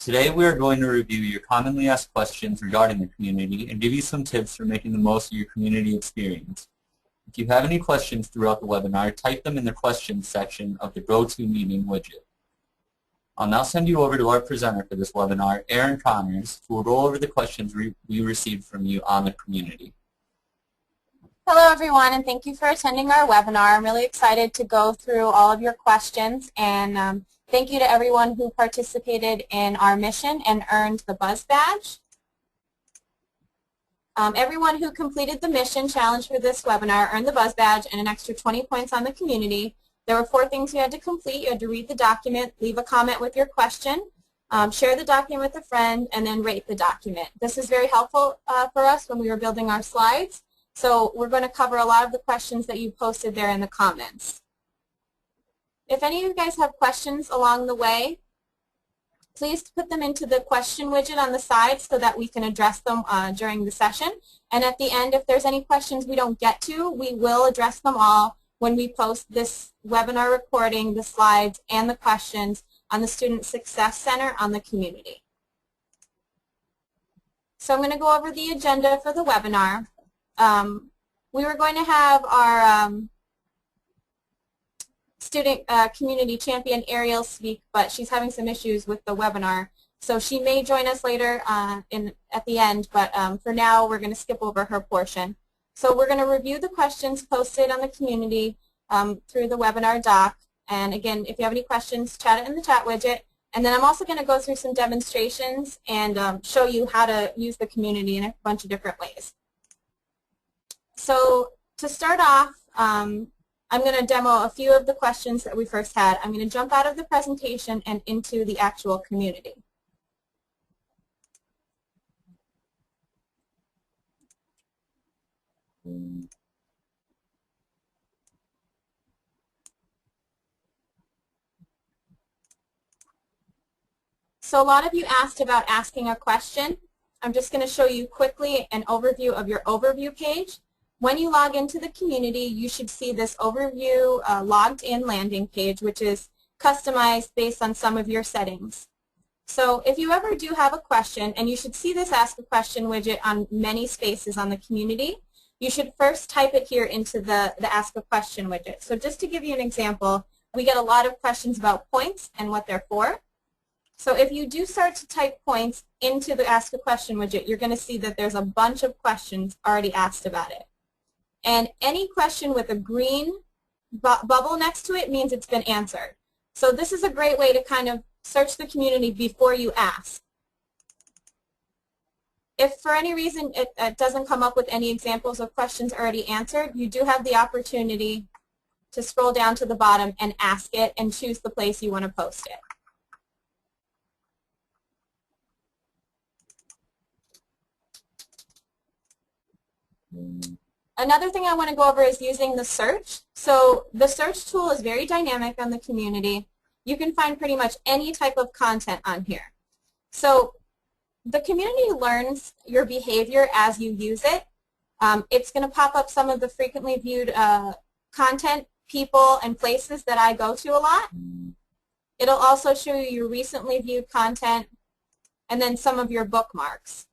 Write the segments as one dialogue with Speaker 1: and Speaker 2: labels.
Speaker 1: Today we are going to review your commonly asked questions regarding the community and give you some tips for making the most of your community experience. If you have any questions throughout the webinar, type them in the questions section of the GoToMeeting widget. I'll now send you over to our presenter for this webinar, Erin, who will go over the questions we received from you on the community.
Speaker 2: Hello everyone, and thank you for attending our webinar. I'm really excited to go through all of your questions, and thank you to everyone who participated in our mission and earned the Buzz Badge. Everyone who completed the mission challenge for this webinar earned the Buzz Badge and an extra 20 points on the community. There were 4 things you had to complete. You had to read the document, leave a comment with your question, share the document with a friend, and then rate the document. This is very helpful for us when we were building our slides. So we're going to cover a lot of the questions that you posted there in the comments. If any of you guys have questions along the way, please put them into the question widget on the side so that we can address them during the session. And at the end, if there's any questions we don't get to, we will address them all when we post this webinar recording, the slides, and the questions on the Student Success Center on the community. So I'm going to go over the agenda for the webinar. We were going to have our student community champion Ariel speak, but she's having some issues with the webinar. So she may join us later at the end, but for now we're going to skip over her portion. So we're going to review the questions posted on the community through the webinar doc. And again, if you have any questions, chat it in the chat widget. And then I'm also going to go through some demonstrations and show you how to use the community in a bunch of different ways. So to start off, I'm going to demo a few of the questions that we first had. I'm going to jump out of the presentation and into the actual community. So a lot of you asked about asking a question. I'm just going to show you quickly an overview of your overview page. When you log into the community, you should see this overview logged in landing page, which is customized based on some of your settings. So if you ever do have a question, and you should see this Ask a Question widget on many spaces on the community, you should first type it here into the Ask a Question widget. So just to give you an example, we get a lot of questions about points and what they're for. So if you do start to type points into the Ask a Question widget, you're going to see that there's a bunch of questions already asked about it. And any question with a green bubble next to it means it's been answered. So this is a great way to kind of search the community before you ask. If for any reason it doesn't come up with any examples of questions already answered, you do have the opportunity to scroll down to the bottom and ask it and choose the place you want to post it. Another thing I want to go over is using the search. So the search tool is very dynamic on the community. You can find pretty much any type of content on here. So the community learns your behavior as you use it. It's going to pop up some of the frequently viewed content, people, and places that I go to a lot. It'll also show you your recently viewed content and then some of your bookmarks.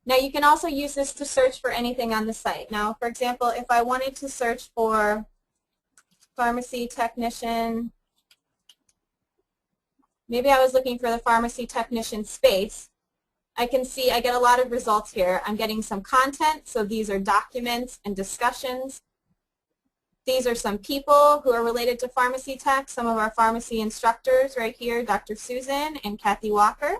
Speaker 2: Now you can also use this to search for anything on the site. Now, for example, if I wanted to search for pharmacy technician, maybe I was looking for the pharmacy technician space, I can see I get a lot of results here. I'm getting some content, so these are documents and discussions. These are some people who are related to pharmacy tech, some of our pharmacy instructors right here, Dr. Susan and Kathy Walker.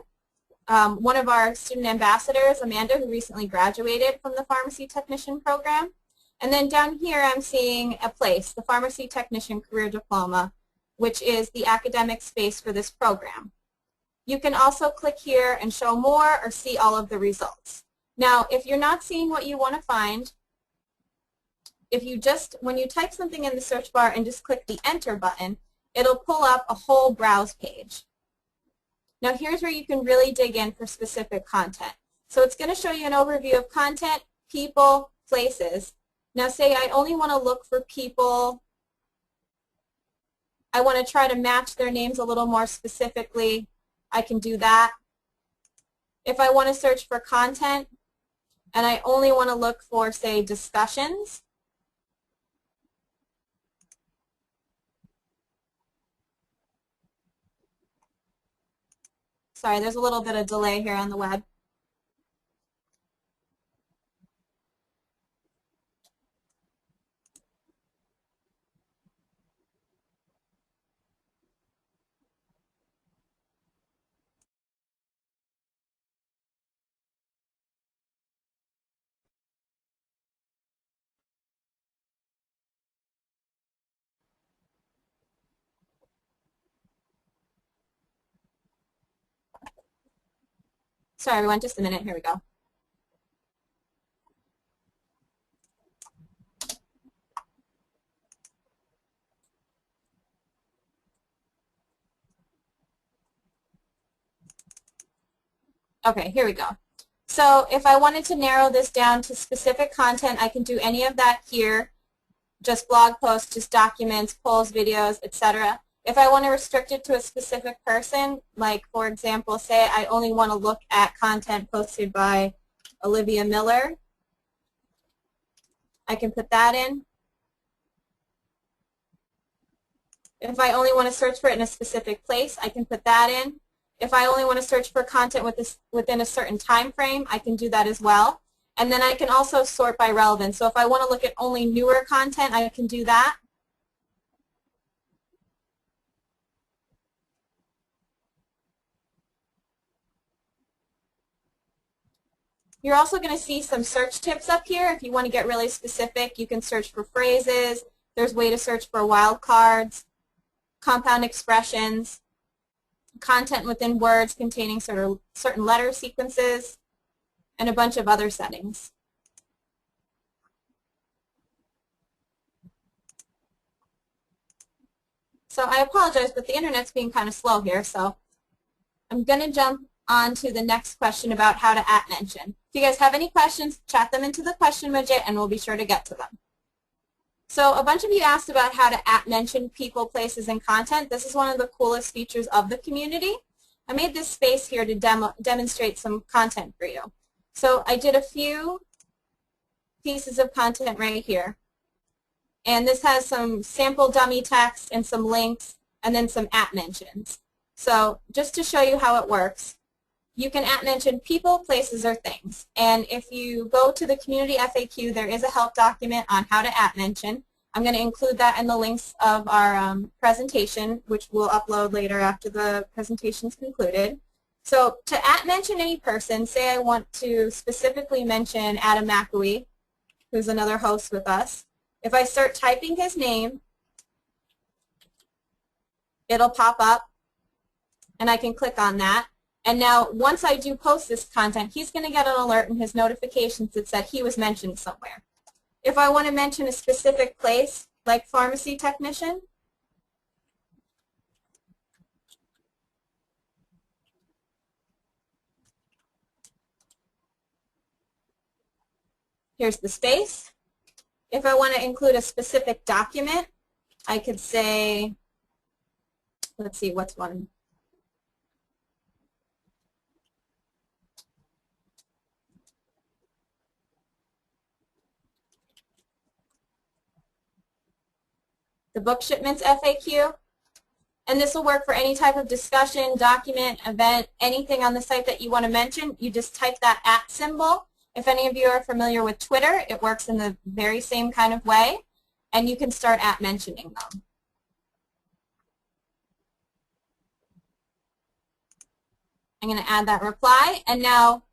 Speaker 2: One of our student ambassadors, Amanda, who recently graduated from the pharmacy technician program. And then down here I'm seeing a place, the Pharmacy Technician Career Diploma, which is the academic space for this program. You can also click here and show more or see all of the results. Now, if you're not seeing what you want to find, if you just, when you type something in the search bar and just click the Enter button, it'll pull up a whole browse page. Now here's where you can really dig in for specific content. So it's going to show you an overview of content, people, places. Now say I only want to look for people, I want to try to match their names a little more specifically. I can do that. If I want to search for content and I only want to look for, say, discussions, sorry, there's a little bit of delay here on the web. Sorry, everyone, just a minute. Here we go. Okay, here we go. So if I wanted to narrow this down to specific content, I can do any of that here. Just blog posts, just documents, polls, videos, etc. If I want to restrict it to a specific person, like for example, say I only want to look at content posted by Olivia Miller, I can put that in. If I only want to search for it in a specific place, I can put that in. If I only want to search for content within a certain time frame, I can do that as well. And then I can also sort by relevance. So if I want to look at only newer content, I can do that. You're also going to see some search tips up here. If you want to get really specific, you can search for phrases. There's a way to search for wildcards, compound expressions, content within words containing certain letter sequences, and a bunch of other settings. So I apologize, but the internet's being kind of slow here, so I'm going to jump on to the next question about how to @mention. If you guys have any questions, chat them into the question widget and we'll be sure to get to them. So a bunch of you asked about how to @mention people, places, and content. This is one of the coolest features of the community. I made this space here to demonstrate some content for you. So I did a few pieces of content right here. And this has some sample dummy text and some links and then some @mentions. So just to show you how it works, you can @mention people, places, or things. And if you go to the community FAQ, there is a help document on how to @mention. I'm going to include that in the links of our presentation, which we'll upload later after the presentation is concluded. So to @mention any person, say I want to specifically mention Adam McIlwee, who's another host with us. If I start typing his name, it'll pop up, and I can click on that. And now, once I do post this content, he's going to get an alert in his notifications that said he was mentioned somewhere. If I want to mention a specific place, like pharmacy technician, here's the space. If I want to include a specific document, I could say, let's see, what's one? The book shipments FAQ. And this will work for any type of discussion, document, event, anything on the site that you want to mention. You just type that @ symbol. If any of you are familiar with Twitter, it works in the very same kind of way, and you can start @mentioning them. I'm going to add that reply, and now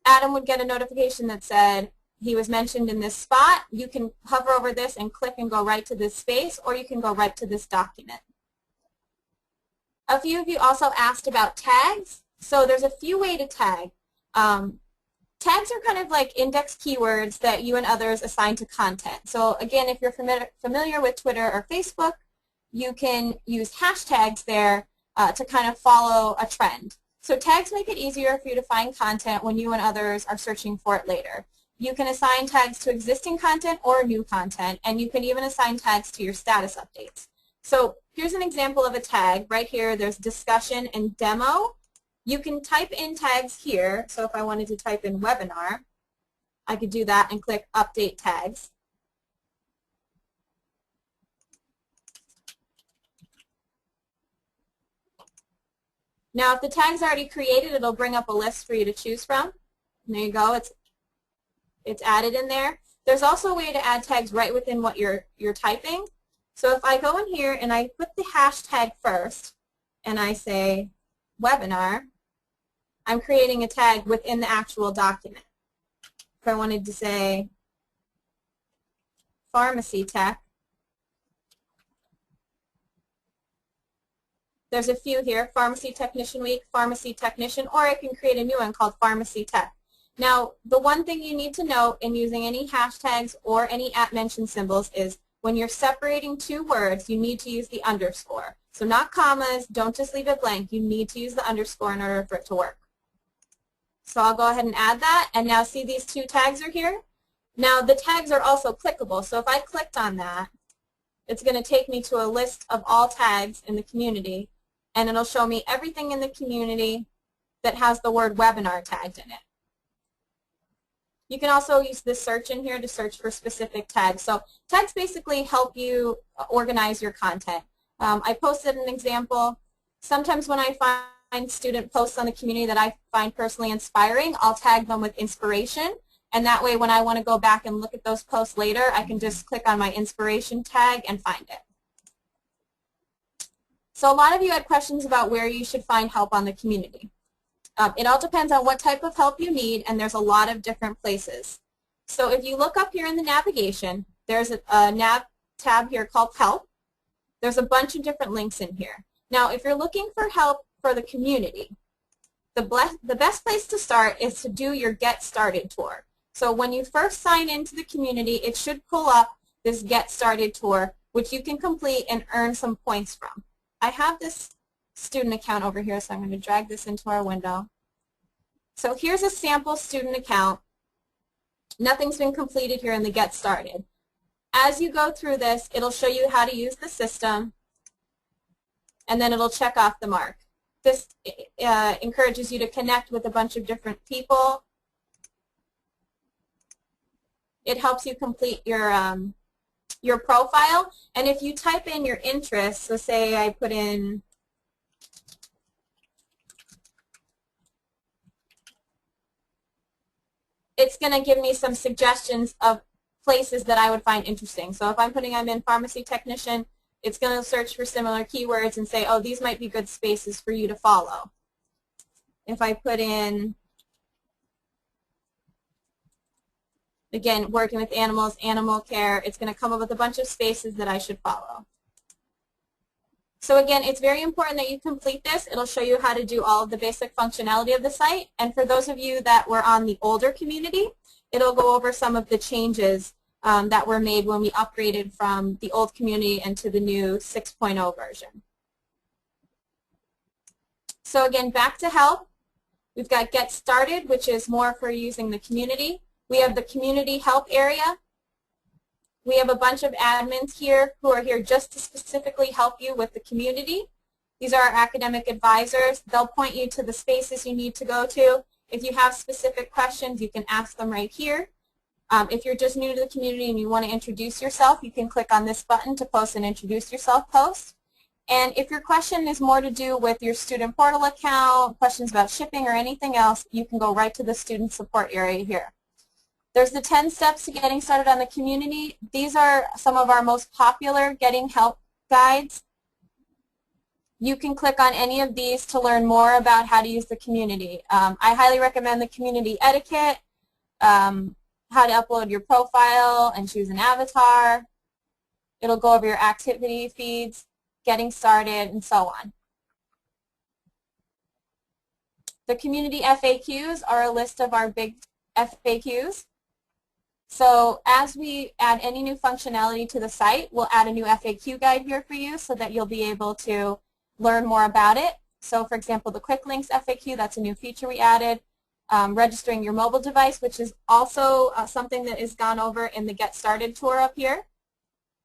Speaker 2: Adam would get a notification that said he was mentioned in this spot. You can hover over this and click and go right to this space, or you can go right to this document. A few of you also asked about tags. So there's a few ways to tag. Tags are kind of like index keywords that you and others assign to content. So again, if you're familiar with Twitter or Facebook, you can use hashtags there to kind of follow a trend. So tags make it easier for you to find content when you and others are searching for it later. You can assign tags to existing content or new content, and you can even assign tags to your status updates. So here's an example of a tag. Right here, there's discussion and demo. You can type in tags here. So if I wanted to type in webinar, I could do that and click Update Tags. Now, if the tag's already created, it'll bring up a list for you to choose from. And there you go. It's added in there. There's also a way to add tags right within what you're typing. So if I go in here and I put the hashtag first, and I say webinar, I'm creating a tag within the actual document. If I wanted to say pharmacy tech, there's a few here, Pharmacy Technician Week, Pharmacy Technician, or I can create a new one called Pharmacy Tech. Now, the one thing you need to know in using any hashtags or any @mention symbols is when you're separating two words, you need to use the underscore. So not commas, don't just leave it blank. You need to use the underscore in order for it to work. So I'll go ahead and add that, and now see these two tags are here? Now the tags are also clickable, so if I clicked on that, it's going to take me to a list of all tags in the community, and it'll show me everything in the community that has the word webinar tagged in it. You can also use this search in here to search for specific tags. So tags basically help you organize your content. I posted an example. Sometimes when I find student posts on the community that I find personally inspiring, I'll tag them with inspiration. And that way when I want to go back and look at those posts later, I can just click on my inspiration tag and find it. So a lot of you had questions about where you should find help on the community. It all depends on what type of help you need, and there's a lot of different places. So if you look up here in the navigation, there's a nav tab here called Help. There's a bunch of different links in here. Now, if you're looking for help for the community, the best place to start is to do your Get Started tour. So when you first sign into the community, it should pull up this Get Started tour, which you can complete and earn some points from. I have this student account over here, so I'm going to drag this into our window. So here's a sample student account. Nothing's been completed here in the Get Started. As you go through this, it'll show you how to use the system, and then it'll check off the mark. This encourages you to connect with a bunch of different people. It helps you complete your profile, and if you type in your interests, so say I put in it's going to give me some suggestions of places that I would find interesting. So if I'm in pharmacy technician, it's going to search for similar keywords and say, oh, these might be good spaces for you to follow. If I put in, again, working with animals, animal care, it's going to come up with a bunch of spaces that I should follow. So again, it's very important that you complete this. It'll show you how to do all of the basic functionality of the site. And for those of you that were on the older community, it'll go over some of the changes that were made when we upgraded from the old community into the new 6.0 version. So again, back to help. We've got Get Started, which is more for using the community. We have the community help area. We have a bunch of admins here who are here just to specifically help you with the community. These are our academic advisors. They'll point you to the spaces you need to go to. If you have specific questions, you can ask them right here. If you're just new to the community and you want to introduce yourself, you can click on this button to post an Introduce Yourself post. And if your question is more to do with your student portal account, questions about shipping or anything else, you can go right to the student support area here. There's the 10 steps to getting started on the community. These are some of our most popular getting help guides. You can click on any of these to learn more about how to use the community. I highly recommend the community etiquette, how to upload your profile and choose an avatar. It'll go over your activity feeds, getting started, and so on. The community FAQs are a list of our big FAQs. So as we add any new functionality to the site, we'll add a new FAQ guide here for you so that you'll be able to learn more about it. So for example, the Quick Links FAQ, that's a new feature we added. Registering your mobile device, which is also something that is gone over in the Get Started tour up here.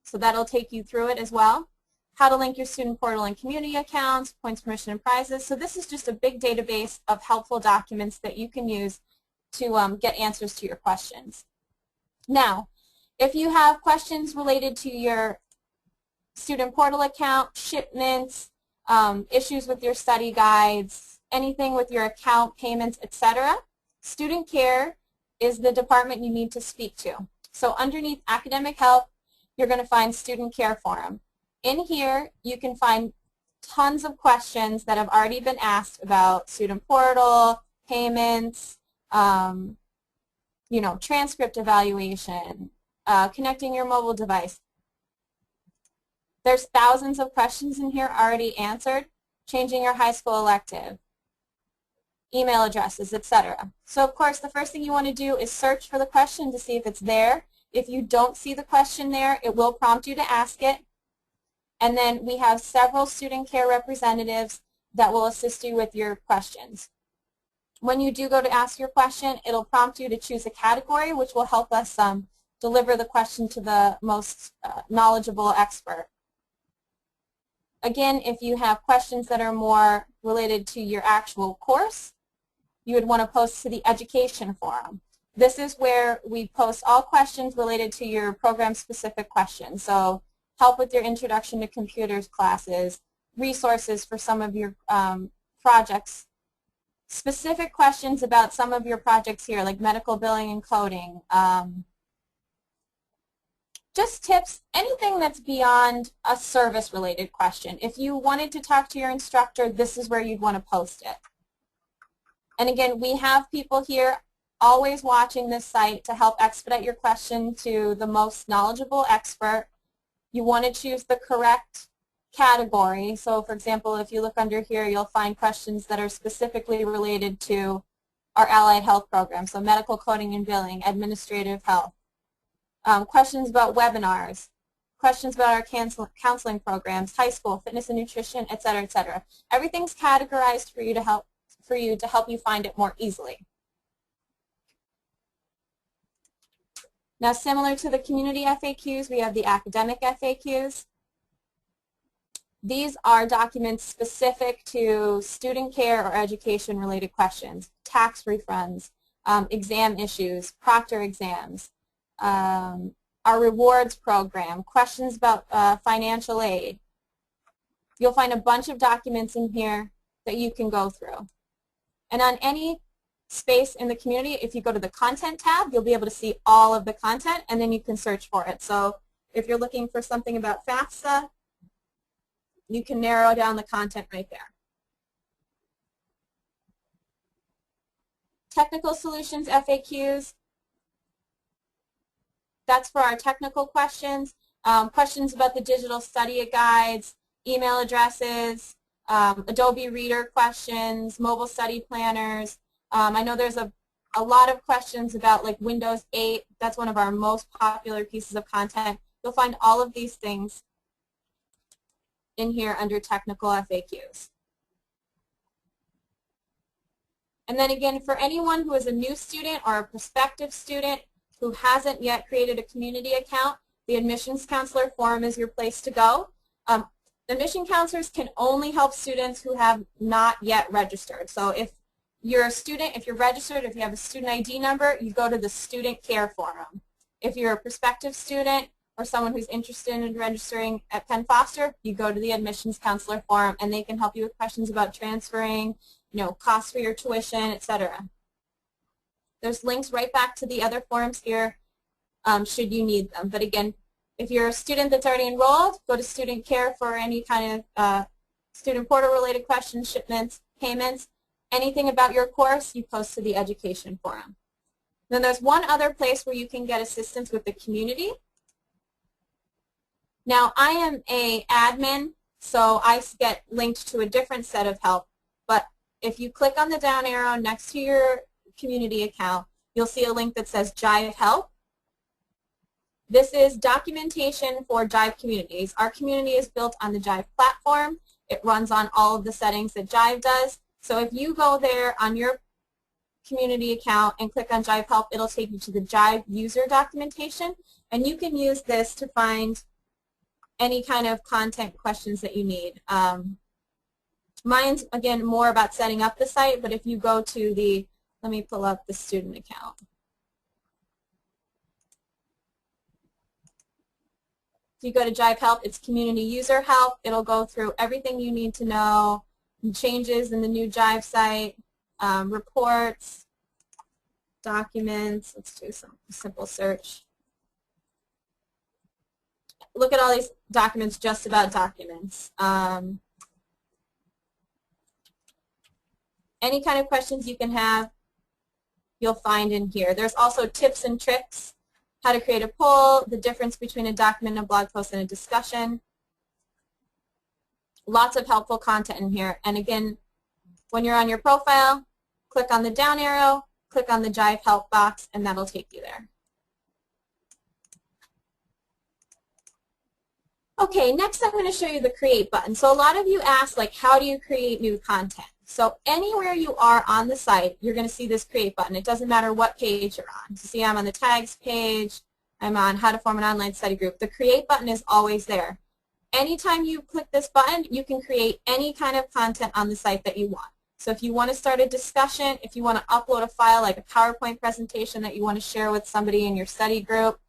Speaker 2: So that'll take you through it as well. how to link your student portal and community accounts, points, permission, and prizes. So this is just a big database of helpful documents that you can use to get answers to your questions. Now, if you have questions related to your student portal account, shipments, issues with your study guides, anything with your account, payments, etc., student care is the department you need to speak to. So underneath academic help, you're going to find student care forum. In here, you can find tons of questions that have already been asked about student portal, payments, transcript evaluation, connecting your mobile device. There's thousands of questions in here already answered, changing your high school elective, email addresses, etc. So of course, the first thing you want to do is search for the question to see if it's there. If you don't see the question there, it will prompt you to ask it. And then we have several student care representatives that will assist you with your questions. When you do go to ask your question, it'll prompt you to choose a category, which will help us deliver the question to the most knowledgeable expert. Again, if you have questions that are more related to your actual course, you would want to post to the education forum. This is where we post all questions related to your program-specific questions. So help with your introduction to computers classes, resources for some of your projects, specific questions about some of your projects here, like medical billing and coding, just tips, anything that's beyond a service-related question. If you wanted to talk to your instructor, this is where you'd want to post it. And again, we have people here always watching this site to help expedite your question to the most knowledgeable expert. You want to choose the correct category. So for example, if you look under here, you'll find questions that are specifically related to our allied health program, so medical coding and billing, administrative health. Questions about webinars, questions about our counseling programs, high school, fitness and nutrition, etc., etc. Everything's categorized for you to help you find it more easily. Now, similar to the community FAQs, we have the academic FAQs. These are documents specific to student care or education-related questions, tax refunds, exam issues, proctor exams, our rewards program, questions about financial aid. You'll find a bunch of documents in here that you can go through. And on any space in the community, if you go to the content tab, you'll be able to see all of the content, and then you can search for it. So if you're looking for something about FAFSA, you can narrow down the content right there. Technical solutions FAQs, that's for our technical questions, questions about the digital study guides, email addresses, Adobe Reader questions, mobile study planners. I know there's a lot of questions about like Windows 8. That's one of our most popular pieces of content. You'll find all of these things in here under technical FAQs. And then again, for anyone who is a new student or a prospective student who hasn't yet created a community account, the admissions counselor forum is your place to go. Admission counselors can only help students who have not yet registered. So if you're a student, if you're registered, if you have a student ID number, you go to the student care forum. If you're a prospective student or someone who's interested in registering at Penn Foster, you go to the admissions counselor forum, and they can help you with questions about transferring, costs for your tuition, etc. There's links right back to the other forums here should you need them. But again, if you're a student that's already enrolled, go to student care for any kind of student portal related questions, shipments, payments, anything about your course, you post to the education forum. Then there's one other place where you can get assistance with the community. Now, I am an admin, so I get linked to a different set of help. But if you click on the down arrow next to your community account, you'll see a link that says Jive Help. This is documentation for Jive communities. Our community is built on the Jive platform. It runs on all of the settings that Jive does. So if you go there on your community account and click on Jive Help, it'll take you to the Jive user documentation, and you can use this to find any kind of content questions that you need. Mine's, again, more about setting up the site, but if you go to the, let me pull up the student account. If you go to Jive Help, it's Community User Help. It'll go through everything you need to know, changes in the new Jive site, reports, documents. Let's do some simple search. Look at all these documents, just about documents. Any kind of questions you can have, you'll find in here. There's also tips and tricks, how to create a poll, the difference between a document, a blog post, and a discussion. Lots of helpful content in here. And again, when you're on your profile, click on the down arrow, click on the Jive Help box, and that'll take you there. Okay, next I'm going to show you the Create button. So a lot of you ask, like, how do you create new content? So anywhere you are on the site, you're going to see this Create button. It doesn't matter what page you're on. So see, I'm on the tags page. I'm on how to form an online study group. The Create button is always there. Anytime you click this button, you can create any kind of content on the site that you want. So if you want to start a discussion, if you want to upload a file like a PowerPoint presentation that you want to share with somebody in your study group,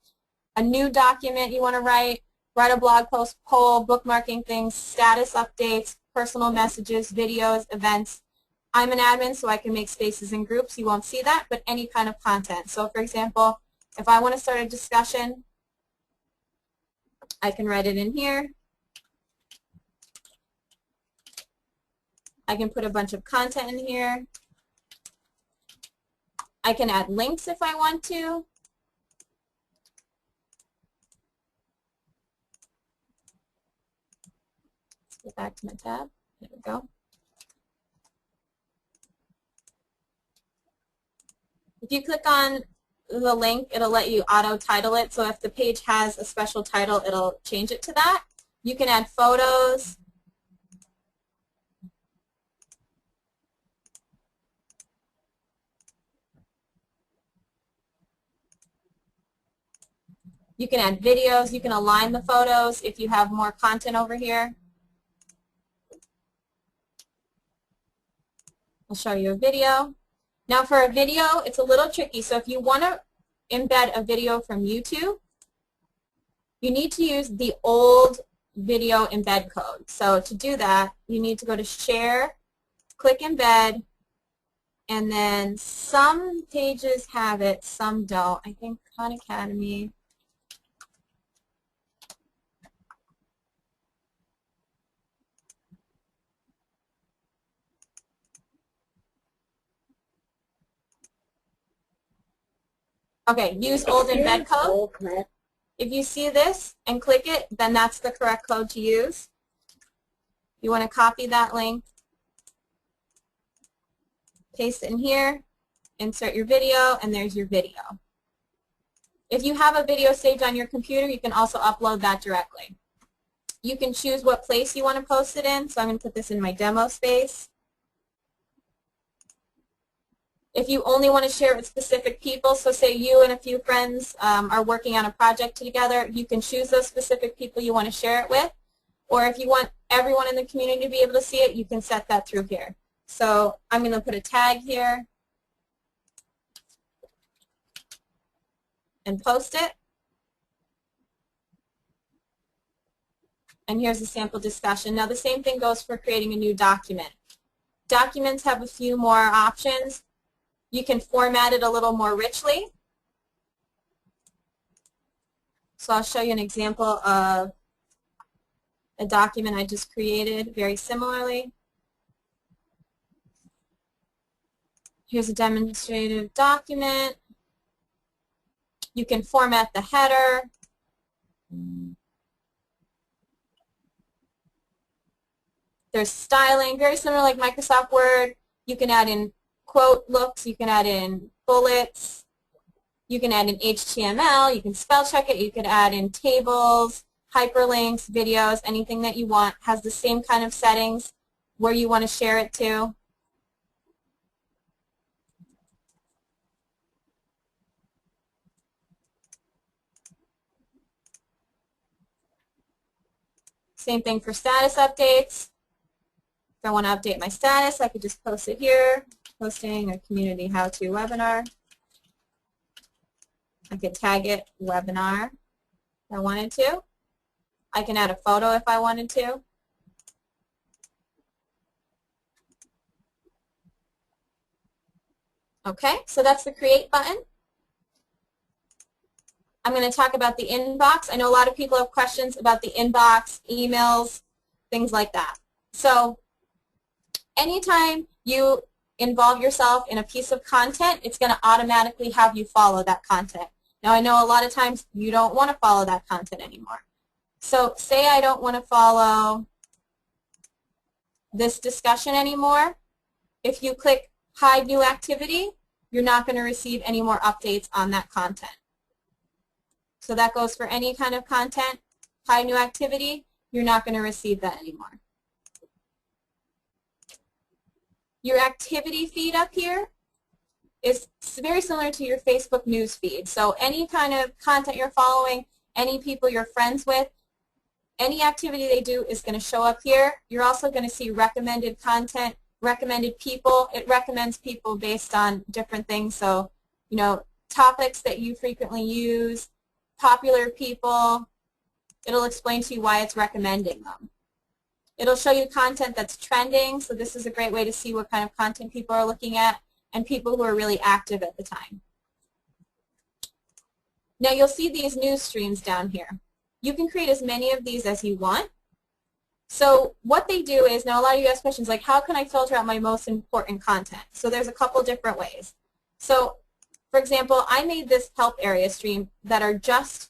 Speaker 2: a new document you want to write a blog post, poll, bookmarking things, status updates, personal messages, videos, events. I'm an admin, so I can make spaces in groups. You won't see that, but any kind of content. So for example, if I want to start a discussion, I can write it in here. I can put a bunch of content in here. I can add links if I want to. Let's get back to my tab. There we go. If you click on the link, it'll let you auto-title it. So if the page has a special title, it'll change it to that. You can add photos. You can add videos. You can align the photos if you have more content over here. I'll show you a video. Now for a video, it's a little tricky. So if you want to embed a video from YouTube, you need to use the old video embed code. So to do that, you need to go to Share, click Embed, and then some pages have it, some don't. I think Khan Academy. Okay, use old embed code. If you see this and click it, then that's the correct code to use. You want to copy that link, paste it in here, insert your video, and there's your video. If you have a video saved on your computer, you can also upload that directly. You can choose what place you want to post it in, so I'm going to put this in my demo space. If you only want to share it with specific people, so say you and a few friends are working on a project together, you can choose those specific people you want to share it with. Or if you want everyone in the community to be able to see it, you can set that through here. So I'm going to put a tag here and post it. And here's a sample discussion. Now the same thing goes for creating a new document. Documents have a few more options. You can format it a little more richly. So I'll show you an example of a document I just created very similarly. Here's a demonstrative document. You can format the header. There's styling, very similar like Microsoft Word. You can add in quote looks, you can add in bullets, you can add in HTML, you can spell check it, you can add in tables, hyperlinks, videos, anything that you want. Has the same kind of settings where you want to share it to. Same thing for status updates. If I want to update my status, I could just post it here, posting a community how-to webinar. I could tag it webinar if I wanted to. I can add a photo if I wanted to. Okay, so that's the create button. I'm going to talk about the inbox. I know a lot of people have questions about the inbox, emails, things like that. So anytime you involve yourself in a piece of content, it's going to automatically have you follow that content. Now I know a lot of times you don't want to follow that content anymore. So say I don't want to follow this discussion anymore. If you click hide new activity, you're not going to receive any more updates on that content. So that goes for any kind of content, hide new activity, you're not going to receive that anymore. Your activity feed up here is very similar to your Facebook news feed. So any kind of content you're following, any people you're friends with, any activity they do is going to show up here. You're also going to see recommended content, recommended people. It recommends people based on different things. So, you know, topics that you frequently use, popular people. It'll explain to you why it's recommending them. It'll show you content that's trending. So this is a great way to see what kind of content people are looking at and people who are really active at the time. Now you'll see these news streams down here. You can create as many of these as you want. So what they do is, now a lot of you ask questions like, how can I filter out my most important content? So there's a couple different ways. So for example, I made this help area stream that are just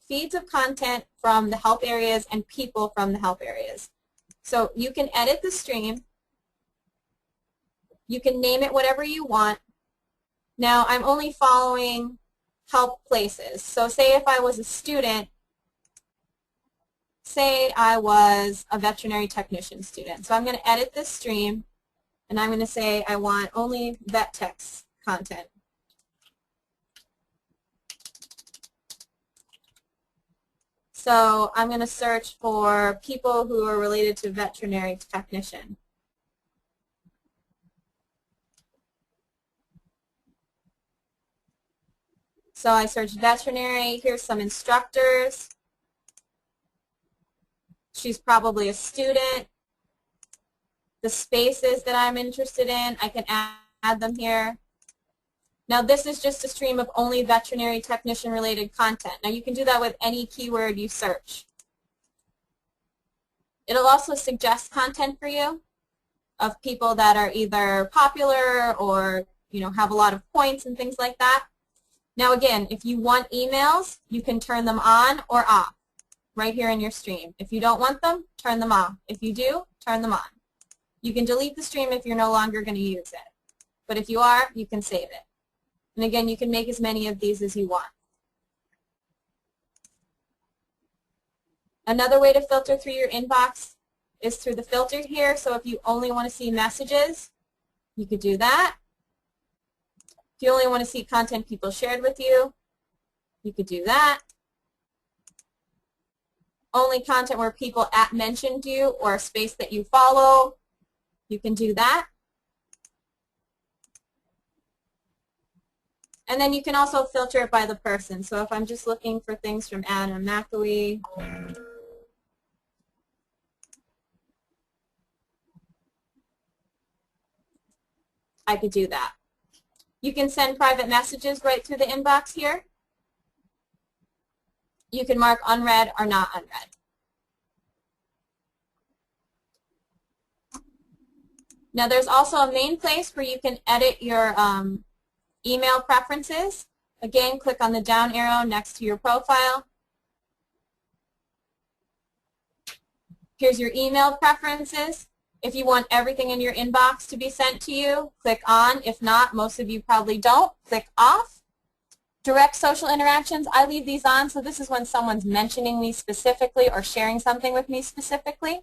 Speaker 2: feeds of content from the help areas and people from the help areas. So you can edit the stream. You can name it whatever you want. Now I'm only following help places. So say if I was a student, say I was a veterinary technician student. So I'm going to edit this stream and I'm going to say I want only VetTech content. So I'm going to search for people who are related to veterinary technician. So I searched veterinary. Here's some instructors. She's probably a student. The spaces that I'm interested in, I can add them here. Now this is just a stream of only veterinary technician related content. Now you can do that with any keyword you search. It'll also suggest content for you of people that are either popular or, you know, have a lot of points and things like that. Now again, if you want emails, you can turn them on or off right here in your stream. If you don't want them, turn them off. If you do, turn them on. You can delete the stream if you're no longer going to use it. But if you are, you can save it. And again, you can make as many of these as you want. Another way to filter through your inbox is through the filter here. So if you only want to see messages, you could do that. If you only want to see content people shared with you, you could do that. Only content where people mentioned you or a space that you follow, you can do that. And then you can also filter it by the person. So if I'm just looking for things from Erin and McIlwee, I could do that. You can send private messages right through the inbox here. You can mark unread or not unread. Now there's also a main place where you can edit your email preferences. Again, click on the down arrow next to your profile. Here's your email preferences. If you want everything in your inbox to be sent to you, click on. If not, most of you probably don't, click off. Direct social interactions, I leave these on, so this is when someone's mentioning me specifically or sharing something with me specifically.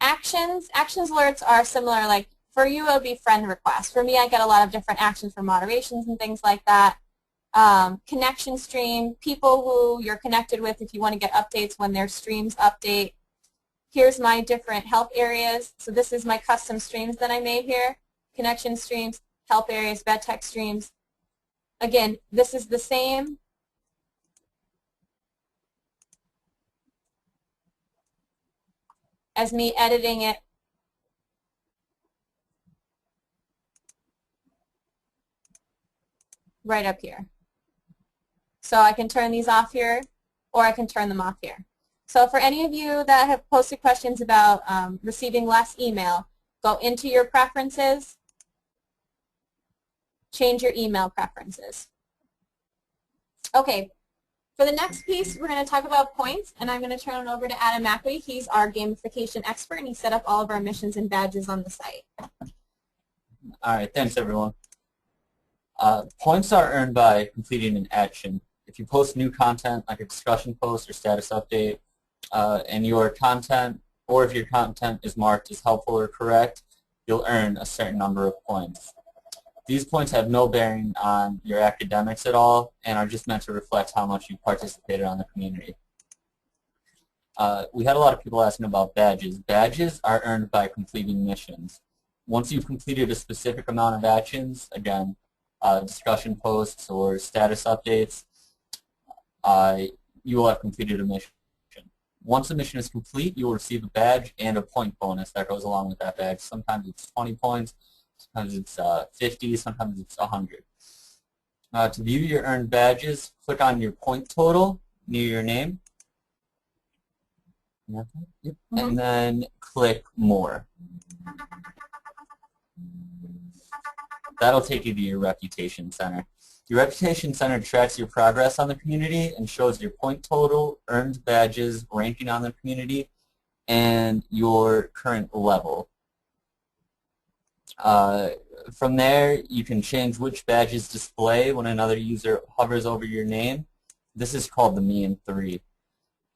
Speaker 2: Actions alerts are similar, like for you it would be friend requests. For me, I get a lot of different actions for moderations and things like that. Connection stream, people who you're connected with if you want to get updates when their streams update. Here's my different help areas. So this is my custom streams that I made here. Connection streams, help areas, VetTech streams. Again, this is the same as me editing it right up here. So I can turn these off here, or I can turn them off here. So for any of you that have posted questions about receiving less email, go into your preferences, change your email preferences. Okay, for the next piece, we're going to talk about points, and I'm going to turn it over to Adam McIlwee. He's our gamification expert, and he set up all of our missions and badges on the site.
Speaker 1: All right, thanks everyone. Points are earned by completing an action. If you post new content, like a discussion post or status update, and your content, or if your content is marked as helpful or correct, you'll earn a certain number of points. These points have no bearing on your academics at all and are just meant to reflect how much you participated on the community. We had a lot of people asking about badges. Badges are earned by completing missions. Once you've completed a specific amount of actions, again, discussion posts or status updates, you will have completed a mission. Once a mission is complete, you will receive a badge and a point bonus that goes along with that badge. Sometimes it's 20 points, sometimes it's 50, sometimes it's 100. To view your earned badges, click on your point total near your name, and then click More. That'll take you to your Reputation Center. Your Reputation Center tracks your progress on the community and shows your point total, earned badges, ranking on the community, and your current level. From there, you can change which badges display when another user hovers over your name. This is called the Me and 3.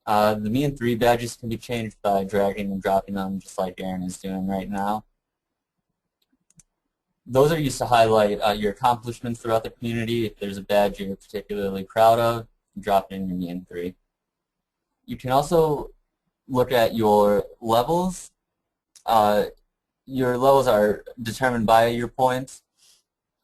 Speaker 1: The Me and 3 badges can be changed by dragging and dropping them, just like Erin is doing right now. Those are used to highlight your accomplishments throughout the community. If there's a badge you're particularly proud of, drop it in your Me and 3. You can also look at your levels. Your levels are determined by your points,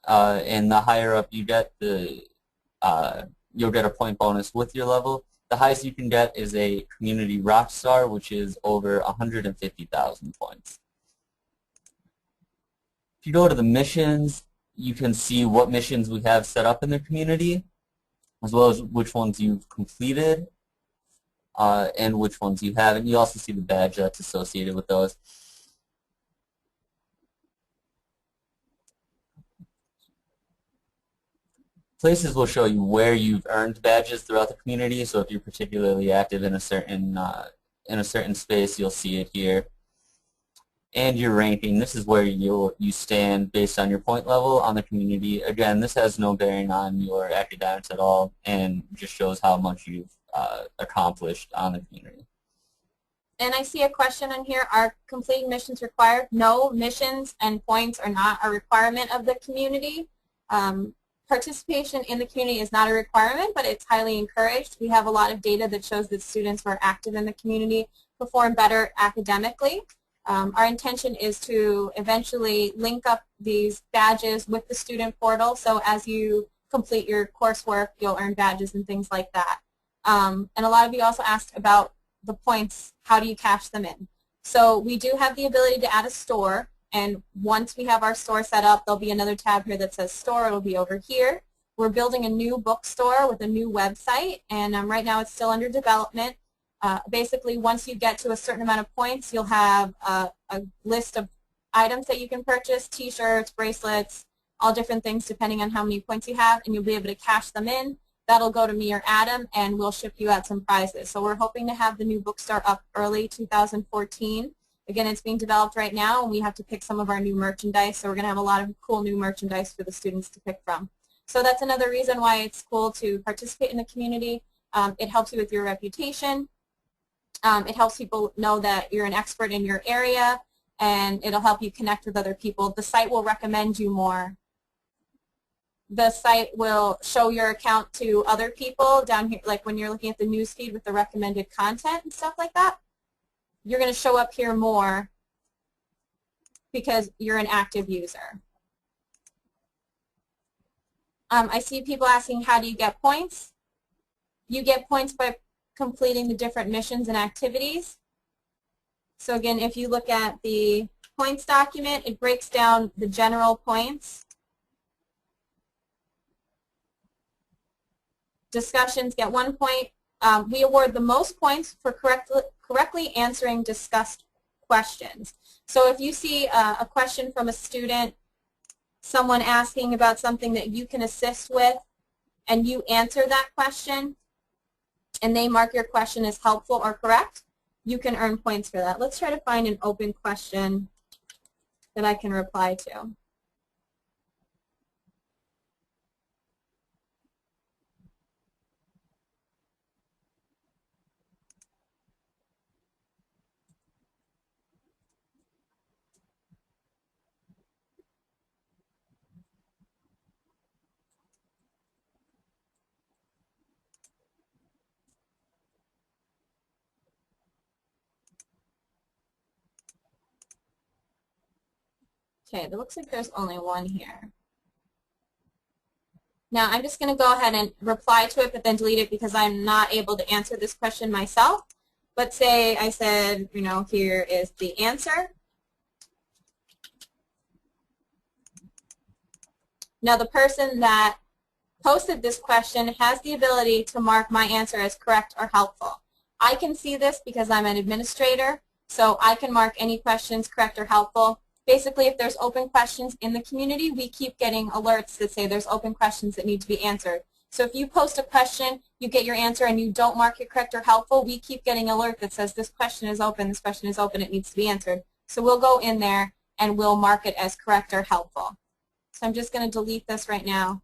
Speaker 1: and the higher up you get, you'll get a point bonus with your level. The highest you can get is a community rock star, which is over 150,000 points. If you go to the missions, you can see what missions we have set up in the community, as well as which ones you've completed and which ones you haven't. You also see the badge that's associated with those. Places will show you where you've earned badges throughout the community, so if you're particularly active in a certain space, you'll see it here. And your ranking, this is where you stand based on your point level on the community. Again, this has no bearing on your academics at all and just shows how much you've accomplished on the community.
Speaker 2: And I see a question in here, are completing missions required? No, missions and points are not a requirement of the community. Participation in the community is not a requirement, but it's highly encouraged. We have a lot of data that shows that students who are active in the community perform better academically. Our intention is to eventually link up these badges with the student portal, so as you complete your coursework, you'll earn badges and things like that. And a lot of you also asked about the points, how do you cash them in? So we do have the ability to add a store, and once we have our store set up, there'll be another tab here that says store. It'll be over here. We're building a new bookstore with a new website, and right now it's still under development. Basically, once you get to a certain amount of points, you'll have a list of items that you can purchase, t-shirts, bracelets, all different things depending on how many points you have, and you'll be able to cash them in. That'll go to me or Adam, and we'll ship you out some prizes. So we're hoping to have the new bookstore up early 2014. Again, it's being developed right now, and we have to pick some of our new merchandise, so we're going to have a lot of cool new merchandise for the students to pick from. So that's another reason why it's cool to participate in the community. It helps you with your reputation. It helps people know that you're an expert in your area, and it'll help you connect with other people. The site will recommend you more. The site will show your account to other people down here, like when you're looking at the news feed with the recommended content and stuff like that. you're going to show up here more because you're an active user. I see people asking, how do you get points? You get points by completing the different missions and activities. So again, if you look at the points document, it breaks down the general points. Discussions get 1 point. We award the most points for correctly answering discussed questions. So if you see a question from a student, someone asking about something that you can assist with, and you answer that question, and they mark your question as helpful or correct, you can earn points for that. Let's try to find an open question that I can reply to. Okay, it looks like there's only one here. Now I'm just going to go ahead and reply to it but then delete it because I'm not able to answer this question myself. Let's say I said, you know, here is the answer. Now the person that posted this question has the ability to mark my answer as correct or helpful. I can see this because I'm an administrator, so I can mark any questions correct or helpful. Basically, if there's open questions in the community, we keep getting alerts that say there's open questions that need to be answered. So if you post a question, you get your answer, and you don't mark it correct or helpful, we keep getting an alert that says this question is open, it needs to be answered. So we'll go in there and we'll mark it as correct or helpful. So I'm just going to delete this right now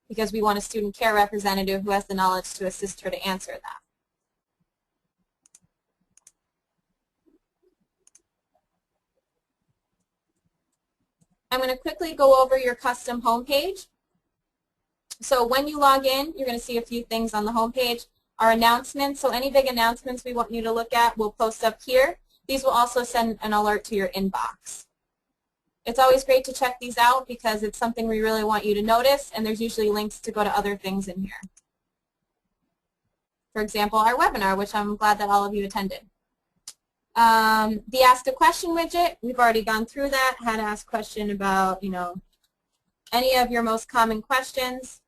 Speaker 2: because we want a student care representative who has the knowledge to assist her to answer that. I'm going to quickly go over your custom homepage. So when you log in, you're going to see a few things on the homepage. Our announcements, so any big announcements we want you to look at, we'll post up here. These will also send an alert to your inbox. It's always great to check these out because it's something we really want you to notice, and there's usually links to go to other things in here. For example, our webinar, which I'm glad that all of you attended. The Ask a Question widget, we've already gone through that, how to ask a question about, you know, any of your most common questions.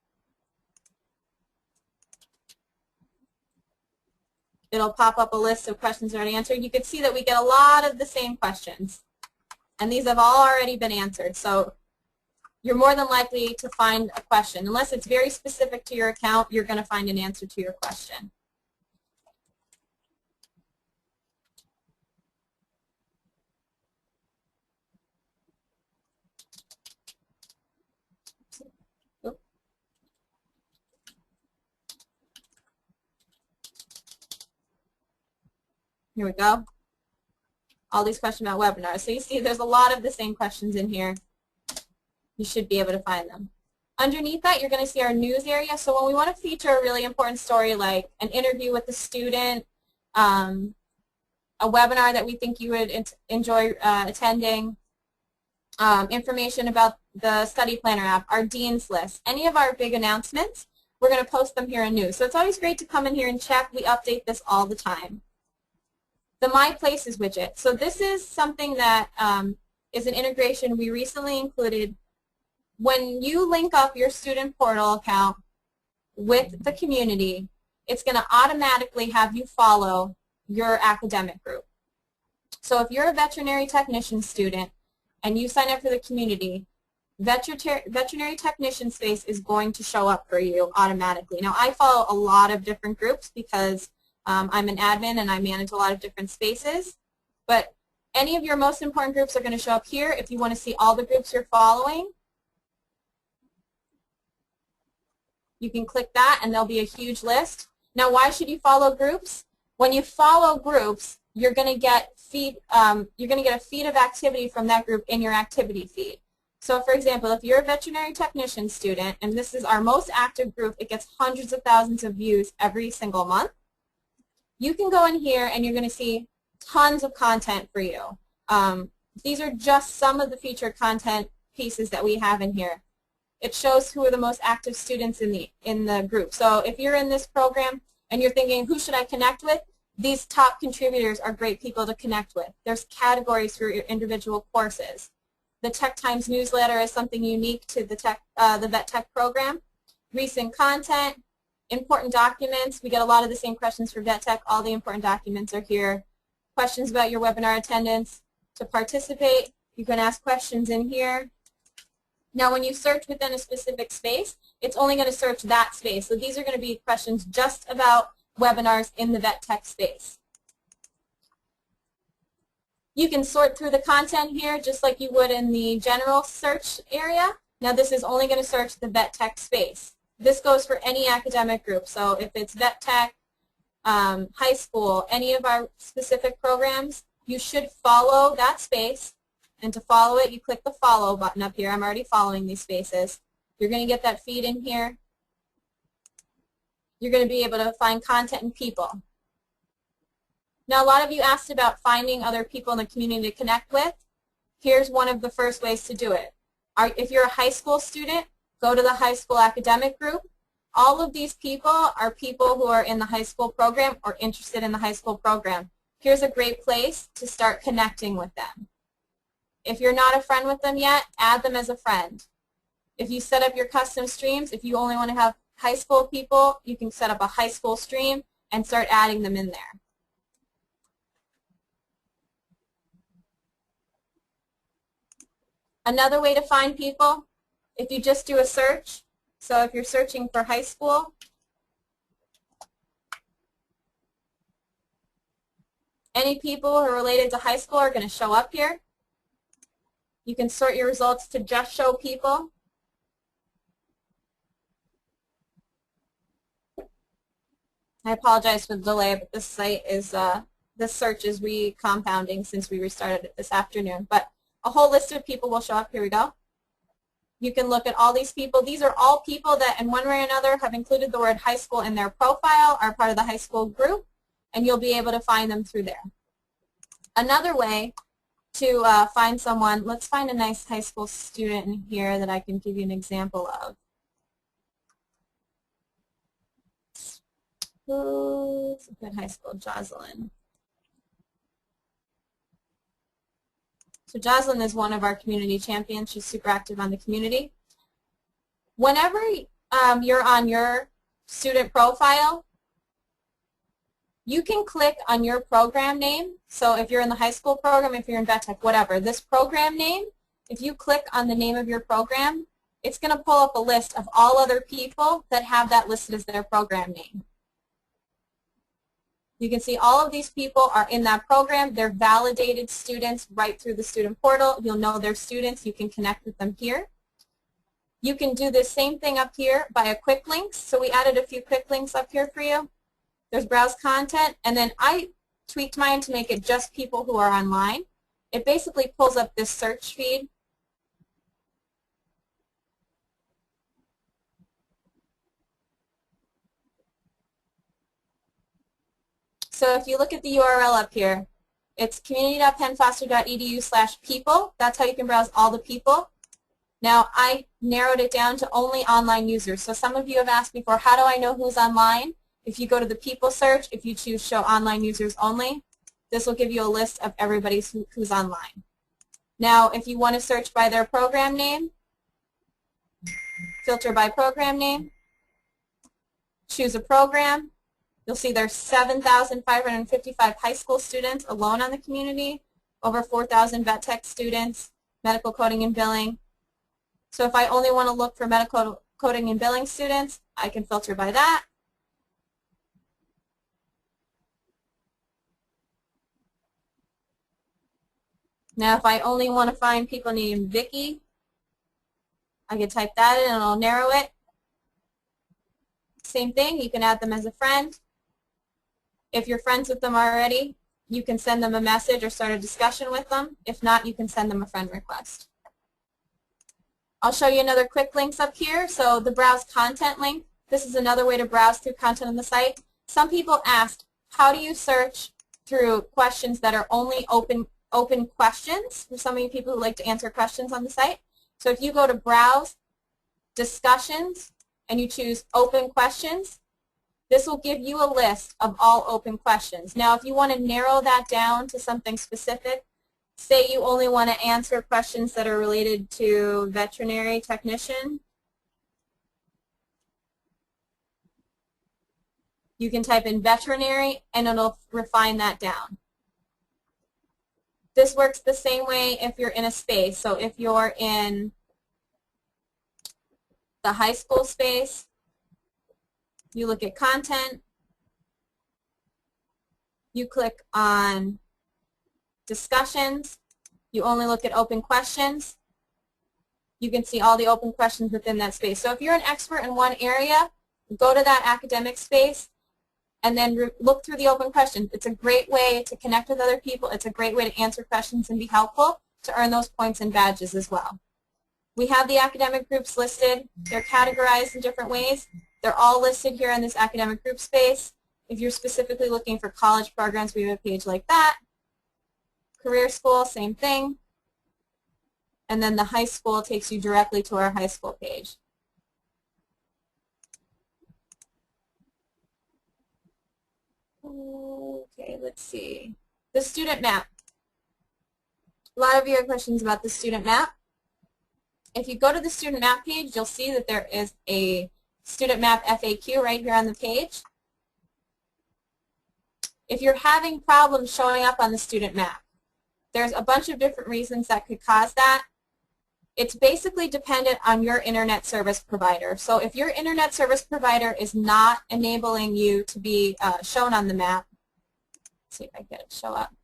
Speaker 2: It'll pop up a list of questions already answered. You can see that we get a lot of the same questions, and these have all already been answered. So you're more than likely to find a question. Unless it's very specific to your account, you're going to find an answer to your question. Here we go. All these questions about webinars. So you see there's a lot of the same questions in here. You should be able to find them. Underneath that, you're going to see our news area. So when we want to feature a really important story like an interview with a student, a webinar that we think you would enjoy attending, information about the study planner app, our dean's list, any of our big announcements, we're going to post them here in news. So it's always great to come in here and check. We update this all the time. The My Places widget. So this is something that is an integration we recently included. When you link up your student portal account with the community, it's going to automatically have you follow your academic group. So if you're a veterinary technician student and you sign up for the community, veterinary technician space is going to show up for you automatically. Now I follow a lot of different groups because I'm an admin and I manage a lot of different spaces, but any of your most important groups are going to show up here. If you want to see all the groups you're following, you can click that and there'll be a huge list. Now why should you follow groups? When you follow groups, you're going to get a feed of activity from that group in your activity feed. So for example, if you're a veterinary technician student, and this is our most active group, it gets hundreds of thousands of views every single month. You can go in here and you're going to see tons of content for you. These are just some of the featured content pieces that we have in here. It shows who are the most active students in the group. So if you're in this program and you're thinking, who should I connect with? These top contributors are great people to connect with. There's categories for your individual courses. The Tech Times newsletter is something unique to the VetTech program. Recent content, important documents. We get a lot of the same questions for VetTech. All the important documents are here. Questions about your webinar attendance. To participate, you can ask questions in here. Now when you search within a specific space, it's only going to search that space. So these are going to be questions just about webinars in the VetTech space. You can sort through the content here just like you would in the general search area. Now this is only going to search the VetTech space. This goes for any academic group. So if it's VetTech, high school, any of our specific programs, you should follow that space. And to follow it, you click the follow button up here. I'm already following these spaces. You're going to get that feed in here. You're going to be able to find content and people. Now, a lot of you asked about finding other people in the community to connect with. Here's one of the first ways to do it. If you're a high school student, go to the high school academic group. All of these people are people who are in the high school program or interested in the high school program. Here's a great place to start connecting with them. If you're not a friend with them yet, add them as a friend. If you set up your custom streams, if you only want to have high school people, you can set up a high school stream and start adding them in there. Another way to find people, if you just do a search, so if you're searching for high school, any people who are related to high school are going to show up here. You can sort your results to just show people. I apologize for the delay, but this site is, this search is re-compounding since we restarted it this afternoon. But a whole list of people will show up. Here we go. You can look at all these people. These are all people that in one way or another have included the word high school in their profile, are part of the high school group, and you'll be able to find them through there. Another way to find someone, let's find a nice high school student in here that I can give you an example of. Who's a good high school? Jocelyn. So Jocelyn is one of our community champions. She's super active on the community. Whenever you're on your student profile, you can click on your program name. So if you're in the high school program, if you're in VetTech, whatever, this program name, if you click on the name of your program, it's going to pull up a list of all other people that have that listed as their program name. You can see all of these people are in that program. They're validated students right through the student portal. You'll know they're students. You can connect with them here. You can do the same thing up here via quick links. So we added a few quick links up here for you. There's browse content, and then I tweaked mine to make it just people who are online. It basically pulls up this search feed. So if you look at the URL up here, it's community.pennfoster.edu/people. That's how you can browse all the people. Now, I narrowed it down to only online users. So some of you have asked before, how do I know who's online? If you go to the people search, if you choose show online users only, this will give you a list of everybody who's online. Now, if you want to search by their program name, filter by program name, choose a program. You'll see there's 7,555 high school students alone on the community, over 4,000 VetTech students, medical coding and billing. So if I only want to look for medical coding and billing students, I can filter by that. Now if I only want to find people named Vicky, I can type that in and it'll narrow it. Same thing, you can add them as a friend. If you're friends with them already, you can send them a message or start a discussion with them. If not, you can send them a friend request. I'll show you another quick links up here. So the browse content link, this is another way to browse through content on the site. Some people asked, how do you search through questions that are only open questions for some of you people who like to answer questions on the site. So if you go to Browse, Discussions, and you choose Open Questions, this will give you a list of all open questions. Now if you want to narrow that down to something specific, say you only want to answer questions that are related to veterinary technician, you can type in veterinary and it'll refine that down. This works the same way if you're in a space. So if you're in the high school space, you look at content, you click on discussions, you only look at open questions, you can see all the open questions within that space. So if you're an expert in one area, go to that academic space and then look through the open questions. It's a great way to connect with other people. It's a great way to answer questions and be helpful to earn those points and badges as well. We have the academic groups listed. They're categorized in different ways. They're all listed here in this academic group space. If you're specifically looking for college programs, we have a page like that. Career school, same thing. And then the high school takes you directly to our high school page. Okay, let's see. The student map. A lot of you have questions about the student map. If you go to the student map page, you'll see that there is a student map FAQ right here on the page. If you're having problems showing up on the student map, there's a bunch of different reasons that could cause that. It's basically dependent on your internet service provider. So if your internet service provider is not enabling you to be shown on the map, let's see if I can get it to show up,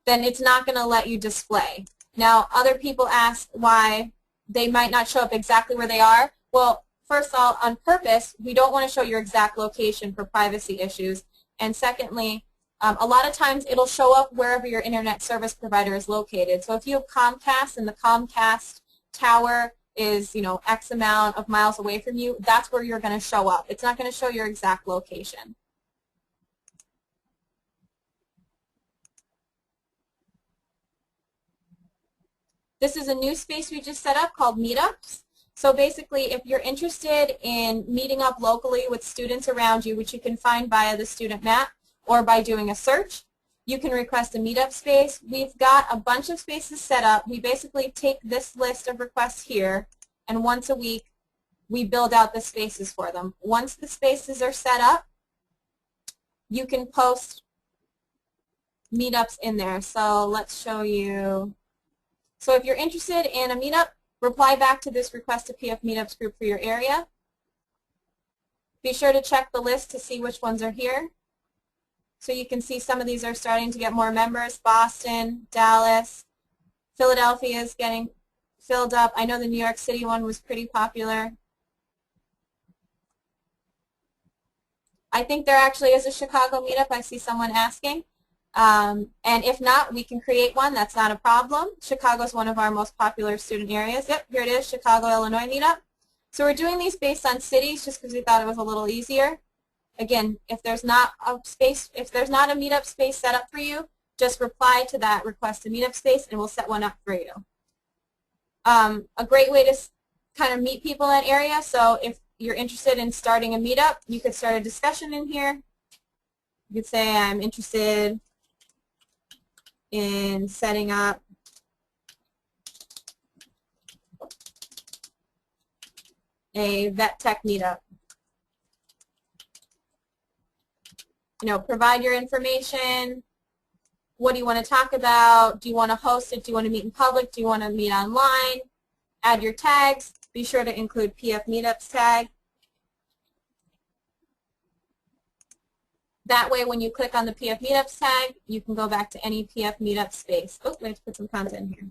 Speaker 2: then it's not going to let you display. Now, other people ask why they might not show up exactly where they are. Well, first of all, on purpose, we don't want to show your exact location for privacy issues. And secondly, a lot of times it'll show up wherever your internet service provider is located. So if you have Comcast and the Comcast tower is, X amount of miles away from you, that's where you're going to show up. It's not going to show your exact location. This is a new space we just set up called Meetups. So basically, if you're interested in meeting up locally with students around you, which you can find via the student map or by doing a search, you can request a Meetup space. We've got a bunch of spaces set up. We basically take this list of requests here, and once a week, we build out the spaces for them. Once the spaces are set up, you can post meetups in there. So let's show you. So if you're interested in a meetup, reply back to this request a PF Meetups group for your area. Be sure to check the list to see which ones are here. So you can see some of these are starting to get more members. Boston, Dallas, Philadelphia is getting filled up. I know the New York City one was pretty popular. I think there actually is a Chicago meetup. I see someone asking. And if not, we can create one. That's not a problem. Chicago is one of our most popular student areas. Yep, here it is, Chicago, Illinois meetup. So we're doing these based on cities just because we thought it was a little easier. Again, if there's not a meetup space set up for you, just reply to that request a meetup space and we'll set one up for you. A great way to kind of meet people in that area, so if you're interested in starting a meetup, you could start a discussion in here. You could say, I'm interested in setting up a VetTech meetup. Provide your information. What do you want to talk about? Do you want to host it? Do you want to meet in public? Do you want to meet online? Add your tags. Be sure to include PF Meetups tag. That way, when you click on the PF Meetups tag, you can go back to any PF Meetup space. Oh, we have to put some content here.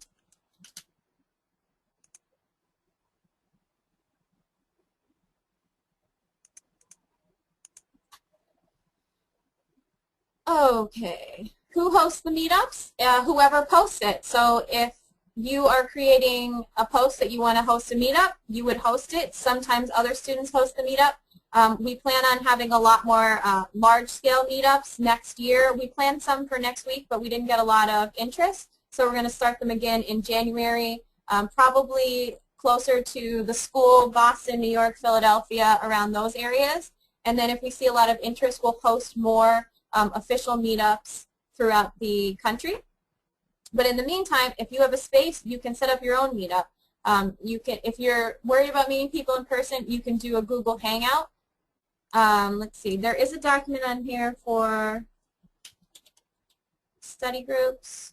Speaker 2: Okay. Who hosts the meetups? Whoever posts it. So if you are creating a post that you want to host a meetup, you would host it. Sometimes other students host the meetup. We plan on having a lot more large-scale meetups next year. We planned some for next week, but we didn't get a lot of interest, so we're going to start them again in January, probably closer to the school, Boston, New York, Philadelphia, around those areas. And then if we see a lot of interest, we'll host more official meetups throughout the country. But in the meantime, if you have a space, you can set up your own meetup. If you're worried about meeting people in person, you can do a Google Hangout. Let's see, there is a document on here for study groups.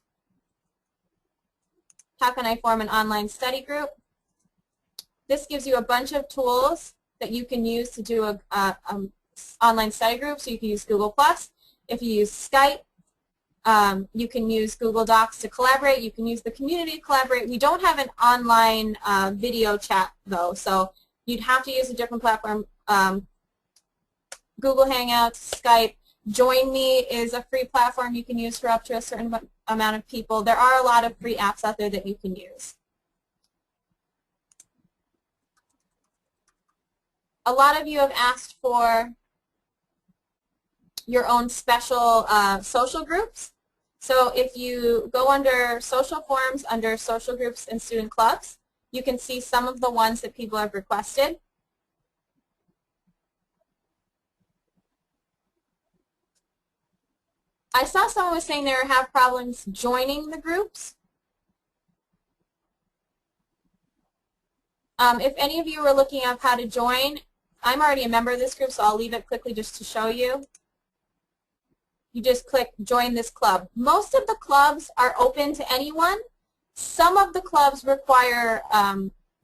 Speaker 2: How can I form an online study group? This gives you a bunch of tools that you can use to do an online study group. So you can use Google+. If you use Skype, you can use Google Docs to collaborate. You can use the community to collaborate. We don't have an online video chat, though, so you'd have to use a different platform. Google Hangouts, Skype. Join Me is a free platform you can use for up to a certain amount of people. There are a lot of free apps out there that you can use. A lot of you have asked for your own special social groups. So if you go under social forums, under social groups and student clubs, you can see some of the ones that people have requested. I saw someone was saying they have problems joining the groups. If any of you were looking up how to join, I'm already a member of this group, so I'll leave it quickly just to show you. You just click Join this club. Most of the clubs are open to anyone. Some of the clubs require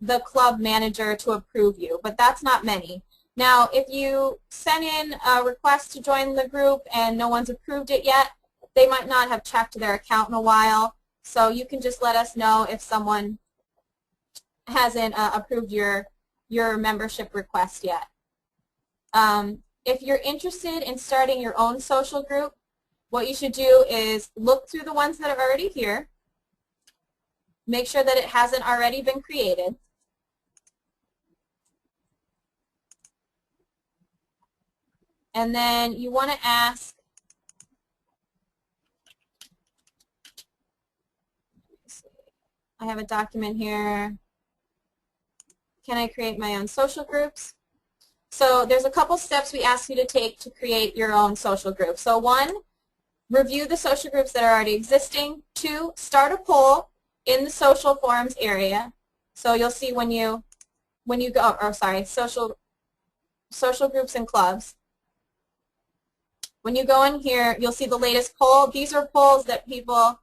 Speaker 2: the club manager to approve you, but that's not many. Now, if you send in a request to join the group and no one's approved it yet, they might not have checked their account in a while, so you can just let us know if someone hasn't approved your membership request yet. If you're interested in starting your own social group, what you should do is look through the ones that are already here, make sure that it hasn't already been created, and then you want to ask, I have a document here, can I create my own social groups? So there's a couple steps we ask you to take to create your own social group. So 1, review the social groups that are already existing. 2, start a poll in the social forums area. So you'll see when you go, or sorry, social groups and clubs. When you go in here, you'll see the latest poll. These are polls that people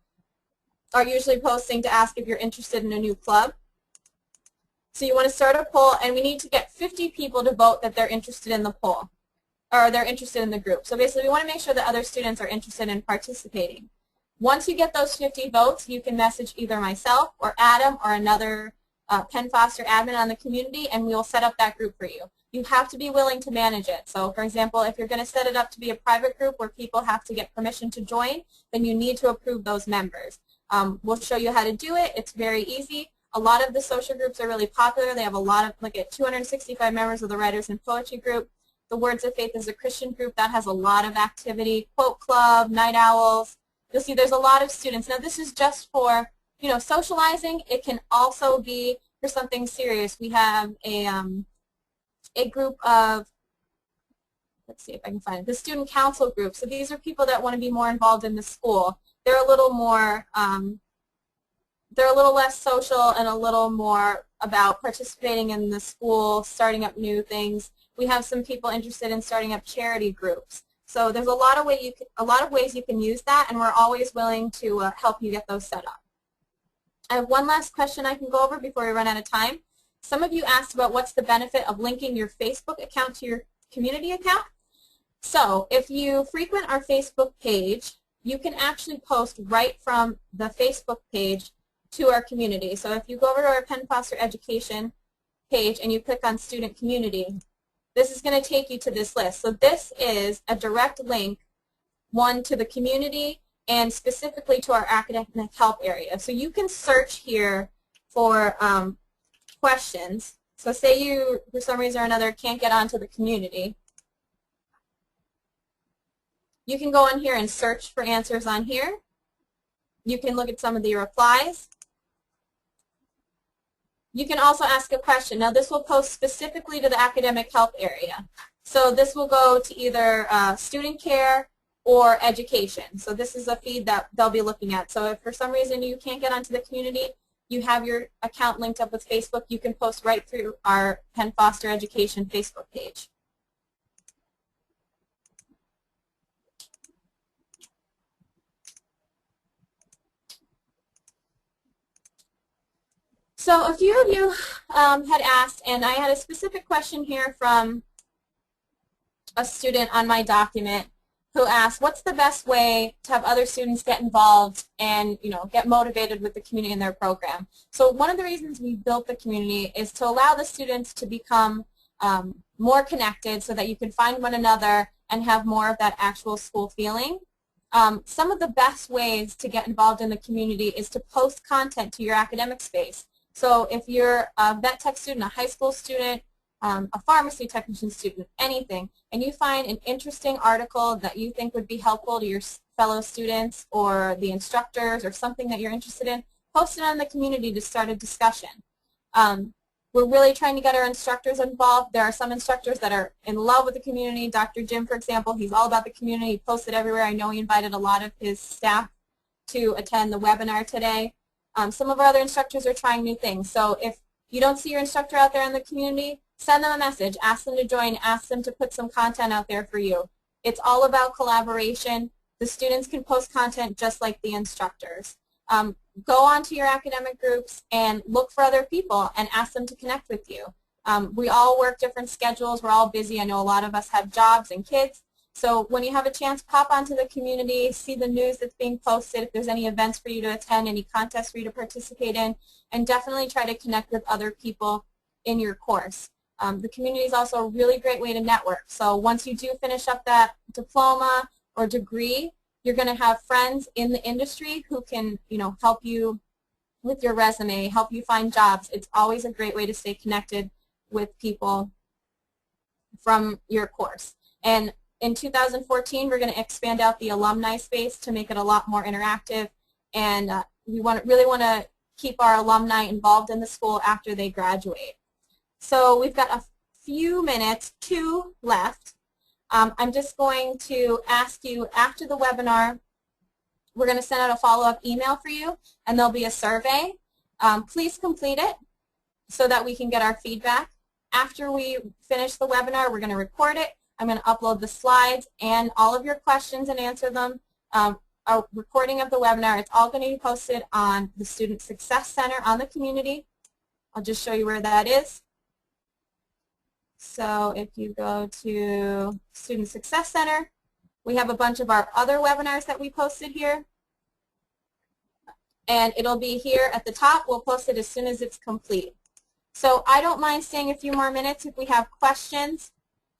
Speaker 2: are usually posting to ask if you're interested in a new club. So you want to start a poll, and we need to get 50 people to vote that they're interested in the poll, or they're interested in the group. So basically, we want to make sure that other students are interested in participating. Once you get those 50 votes, you can message either myself or Adam or another Penn Foster admin on the community, and we will set up that group for you. You have to be willing to manage it. So for example, if you're going to set it up to be a private group where people have to get permission to join, then you need to approve those members. We'll show you how to do it. It's very easy. A lot of the social groups are really popular. They have a lot of, like at 265 members of the Writers and Poetry group. The Words of Faith is a Christian group that has a lot of activity. Quote Club, Night Owls. You'll see there's a lot of students. Now this is just for, socializing. It can also be for something serious. We have a group of, let's see if I can find it, the Student Council group. So these are people that want to be more involved in the school. They're a little more, they're a little less social and a little more about participating in the school, starting up new things. We have some people interested in starting up charity groups. So there's a lot of ways you can use that, and we're always willing to help you get those set up. I have one last question I can go over before we run out of time. Some of you asked about what's the benefit of linking your Facebook account to your community account. So if you frequent our Facebook page, you can actually post right from the Facebook page to our community. So if you go over to our Penn Foster Education page and you click on Student Community, this is going to take you to this list. So this is a direct link, one to the community and specifically to our academic help area. So you can search here for questions. So say you, for some reason or another, can't get onto the community. You can go in here and search for answers on here. You can look at some of the replies. You can also ask a question. Now this will post specifically to the academic help area. So this will go to either student care or education. So this is a feed that they'll be looking at. So if for some reason you can't get onto the community, you have your account linked up with Facebook, you can post right through our Penn Foster Education Facebook page. So a few of you had asked, and I had a specific question here from a student on my document who asked, what's the best way to have other students get involved and get motivated with the community in their program? So one of the reasons we built the community is to allow the students to become more connected so that you can find one another and have more of that actual school feeling. Some of the best ways to get involved in the community is to post content to your academic space. So if you're a VetTech student, a high school student, a pharmacy technician student, anything, and you find an interesting article that you think would be helpful to your fellow students or the instructors or something that you're interested in, post it on the community to start a discussion. We're really trying to get our instructors involved. There are some instructors that are in love with the community. Dr. Jim, for example, he's all about the community. He posted everywhere. I know he invited a lot of his staff to attend the webinar today. Some of our other instructors are trying new things. So if you don't see your instructor out there in the community, send them a message. Ask them to join. Ask them to put some content out there for you. It's all about collaboration. The students can post content just like the instructors. Go onto your academic groups and look for other people and ask them to connect with you. We all work different schedules. We're all busy. I know a lot of us have jobs and kids. So when you have a chance, pop onto the community, see the news that's being posted, if there's any events for you to attend, any contests for you to participate in, and definitely try to connect with other people in your course. The community is also a really great way to network. So once you do finish up that diploma or degree, you're going to have friends in the industry who can, help you with your resume, help you find jobs. It's always a great way to stay connected with people from your course. And in 2014, we're going to expand out the alumni space to make it a lot more interactive, and we really want to keep our alumni involved in the school after they graduate. So we've got a few minutes, 2 left. I'm just going to ask you after the webinar, we're going to send out a follow-up email for you, and there'll be a survey. Please complete it so that we can get our feedback. After we finish the webinar, we're going to record it. I'm going to upload the slides and all of your questions and answer them. A recording of the webinar, it's all going to be posted on the Student Success Center on the community. I'll just show you where that is. So if you go to Student Success Center, we have a bunch of our other webinars that we posted here. And it'll be here at the top. We'll post it as soon as it's complete. So I don't mind staying a few more minutes if we have questions.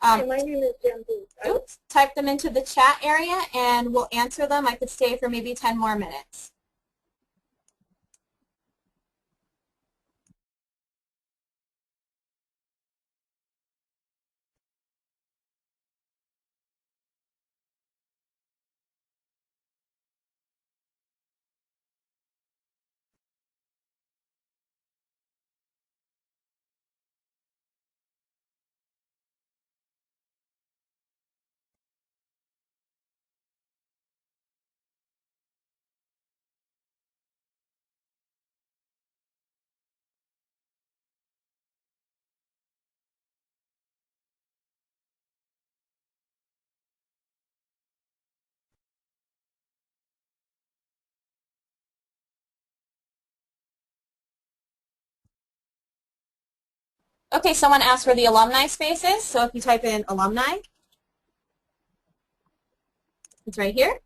Speaker 3: Hi, my name is Jen Booth.
Speaker 2: Oops, type them into the chat area and we'll answer them. I could stay for maybe 10 more minutes. Okay, someone asked where the alumni space is, so if you type in alumni, it's right here.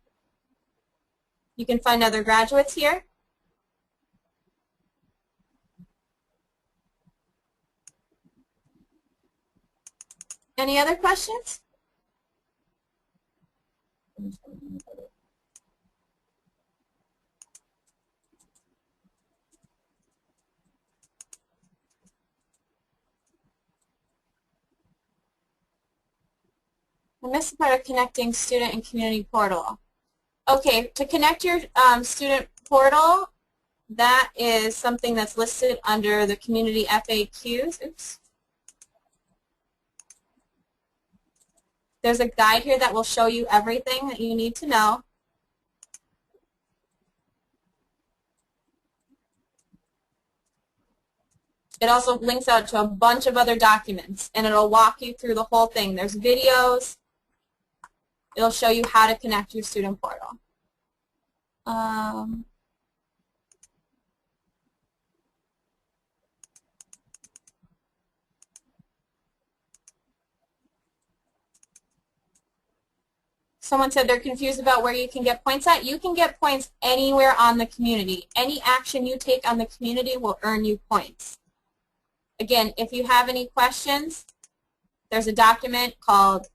Speaker 2: You can find other graduates here. Any other questions? I missed the part of connecting student and community portal. Okay, to connect your student portal, that is something that's listed under the community FAQs. Oops. There's a guide here that will show you everything that you need to know. It also links out to a bunch of other documents, and it'll walk you through the whole thing. There's videos. It'll show you how to connect your student portal. Someone said they're confused about where you can get points at. You can get points anywhere on the community. Any action you take on the community will earn you points. Again, if you have any questions, there's a document called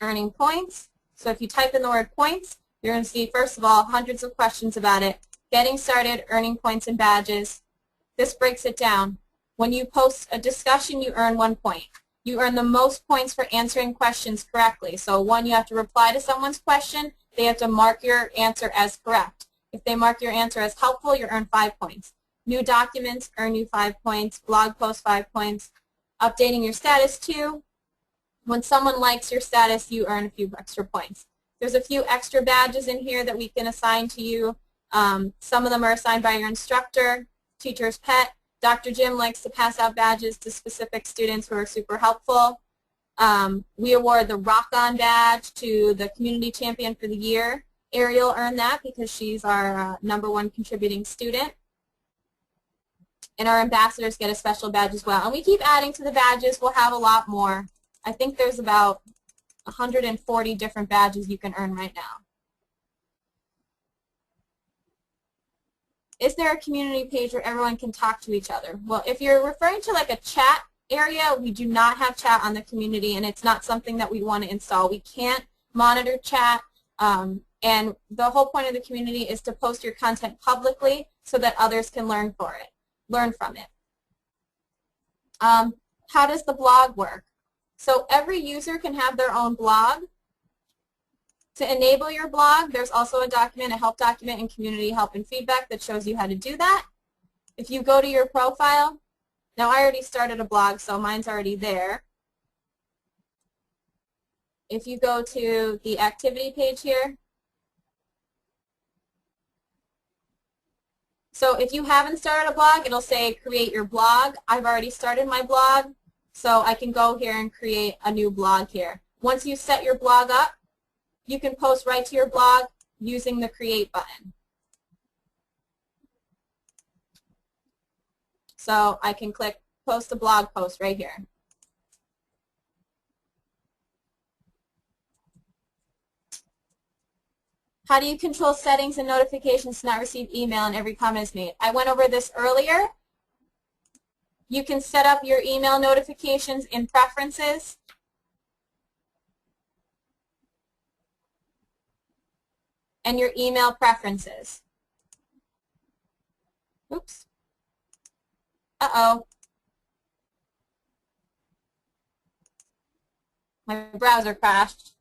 Speaker 2: Earning Points. So if you type in the word points, you're going to see, first of all, hundreds of questions about it. Getting started, earning points and badges. This breaks it down. When you post a discussion, you earn 1 point. You earn the most points for answering questions correctly. So one, you have to reply to someone's question. They have to mark your answer as correct. If they mark your answer as helpful, you earn 5 points. New documents earn you 5 points. Blog post 5 points. Updating your status 2. When someone likes your status, you earn a few extra points. There's a few extra badges in here that we can assign to you. Some of them are assigned by your instructor, teacher's pet. Dr. Jim likes to pass out badges to specific students who are super helpful. We award the Rock On badge to the Community Champion for the year. Ariel earned that because she's our #1 contributing student. And our ambassadors get a special badge as well. And we keep adding to the badges. We'll have a lot more. I think there's about 140 different badges you can earn right now. Is there a community page where everyone can talk to each other? Well, if you're referring to like a chat area, we do not have chat on the community, and it's not something that we want to install. We can't monitor chat, and the whole point of the community is to post your content publicly so that others can learn from it. How does the blog work? So every user can have their own blog. To enable your blog, there's also a document, a help document in community help and feedback that shows you how to do that. If you go to your profile, now I already started a blog, so mine's already there. If you go to the activity page here, so if you haven't started a blog, it'll say create your blog. I've already started my blog, so I can go here and create a new blog here. Once you set your blog up, you can post right to your blog using the Create button. So I can click Post a Blog Post right here. How do you control settings and notifications to not receive email and every comment is made? I went over this earlier. You can set up your email notifications in Preferences. And your email preferences. Oops. Uh-oh. My browser crashed.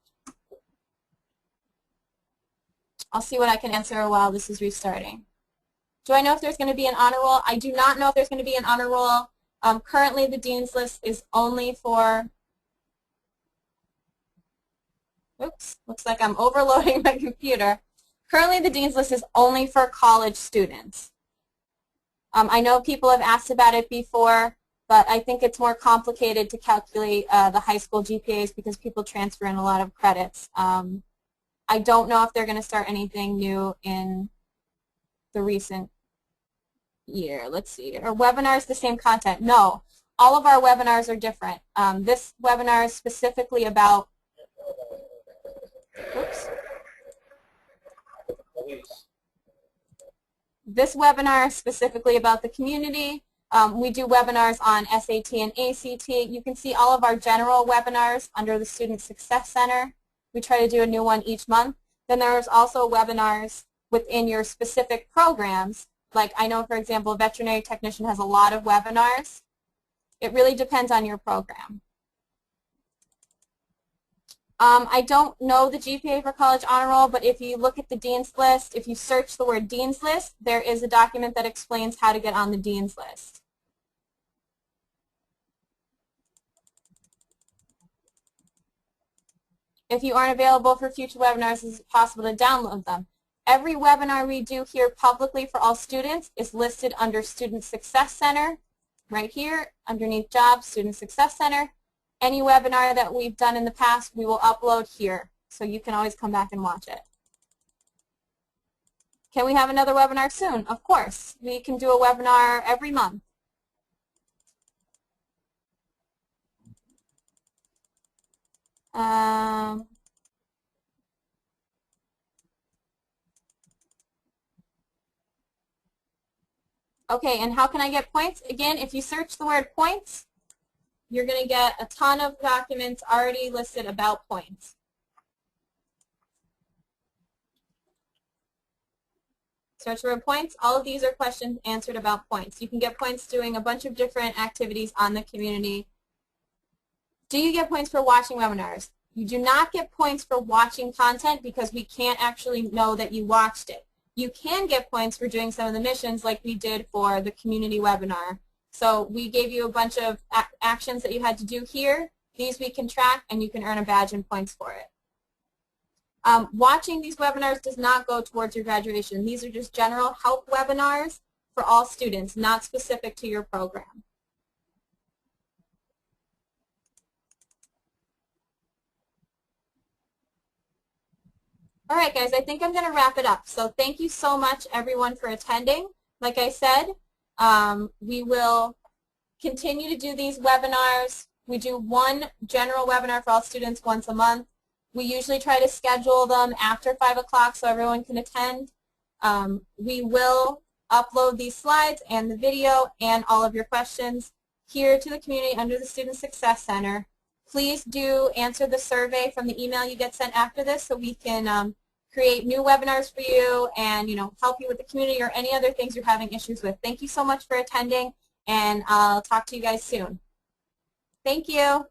Speaker 2: I'll see what I can answer while this is restarting. Do I know if there's going to be an honor roll? I do not know if there's going to be an honor roll. Currently, the Dean's List is only for... Oops. Looks like I'm overloading my computer. Currently, the Dean's List is only for college students. I know people have asked about it before, but I think it's more complicated to calculate the high school GPAs because people transfer in a lot of credits. I don't know if they're going to start anything new in the recent year. Let's see. Are webinars the same content? No. All of our webinars are different. This webinar is specifically about... Oops. This webinar is specifically about the community. We do webinars on SAT and ACT. You can see all of our general webinars under the Student Success Center. We try to do a new one each month. Then there's also webinars within your specific programs. Like I know, for example, veterinary technician has a lot of webinars. It really depends on your program. I don't know the GPA for College Honor Roll, but if you look at the Dean's List, if you search the word Dean's List, there is a document that explains how to get on the Dean's List. If you aren't available for future webinars, it's possible to download them. Every webinar we do here publicly for all students is listed under Student Success Center, right here, underneath Jobs, Student Success Center. Any webinar that we've done in the past, we will upload here, so you can always come back and watch it. Can we have another webinar soon? Of course. We can do a webinar every month. Okay, and how can I get points? Again, if you search the word points, you're going to get a ton of documents already listed about points. Search the word points. All of these are questions answered about points. You can get points doing a bunch of different activities on the community. Do you get points for watching webinars? You do not get points for watching content because we can't actually know that you watched it. You can get points for doing some of the missions like we did for the community webinar. So we gave you a bunch of actions that you had to do here. These we can track and you can earn a badge and points for it. Watching these webinars does not go towards your graduation. These are just general help webinars for all students, not specific to your program. All right, guys, I think I'm going to wrap it up. So thank you so much, everyone, for attending. Like I said, we will continue to do these webinars. We do one general webinar for all students once a month. We usually try to schedule them after 5 o'clock so everyone can attend. We will upload these slides and the video and all of your questions here to the community under the Student Success Center. Please do answer the survey from the email you get sent after this so we can create new webinars for you and help you with the community or any other things you're having issues with. Thank you so much for attending, and I'll talk to you guys soon. Thank you.